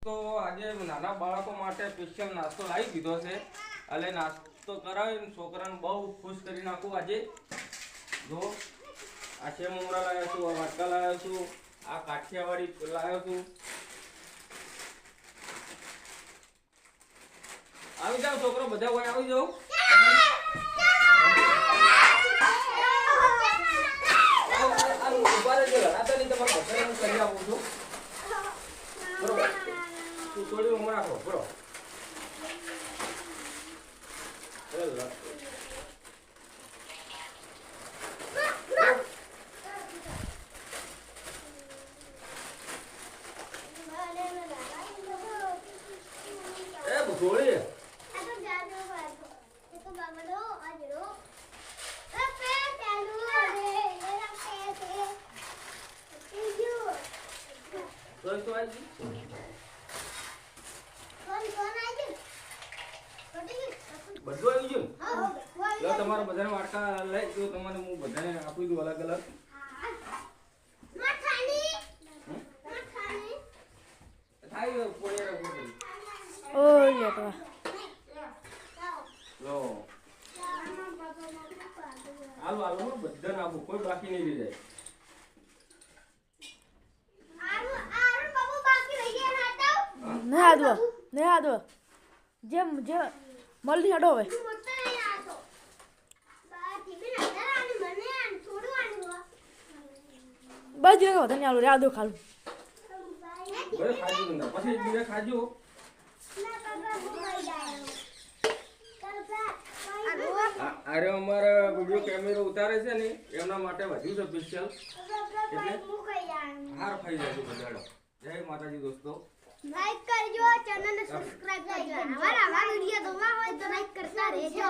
તો આજે નાના બાળકો માટે સ્પેશિયલ નાસ્તો લાવી દીધો છે એટલે નાસ્તો કરાવીને છોકરાને બહુ ખુશ કરી નાખું આજે જો આ છે મમરા લાવ્યો છું, આ વાટકા લાવ્યો છું, આ કાઠિયાવાડી લાવ્યો છું. આવી જાઓ છોકરો, બધા કોઈ આવી જાઓ. ઉભા રહેજો, લડાતા નહીં, તમારે બધાને કરી આપું છું. બરોબર, તું થોડી ઉંમર રાખો. બરો ભૂગોળી બધું આવી ગયું. તમારા બધાને વાટકા લઈ જો, તમારે હું બધાને આપી દઉં અલગ અલગ. હાલો હાલો બધાને આપું, કોઈ બાકી નહીં રહી જાય. જેમ જે મળી હડો હવે બસ જો તને આલો રાદો ખાલું પછી બીજા ખાજો. અરે અમારા વિડિયો કેમેરો ઉતારે છે ને એમના માટે વધ્યું છે સ્પેશિયલ, એટલે હાર ખાઈ જાય બધાડો. જય માતાજી દોસ્તો, લાઈક કરજો, ચેનલ ને સબસ્ક્રાઇબ કરજો. આવા વિડિયો જોવા હોય તો લાઈક કરતા રહેજો.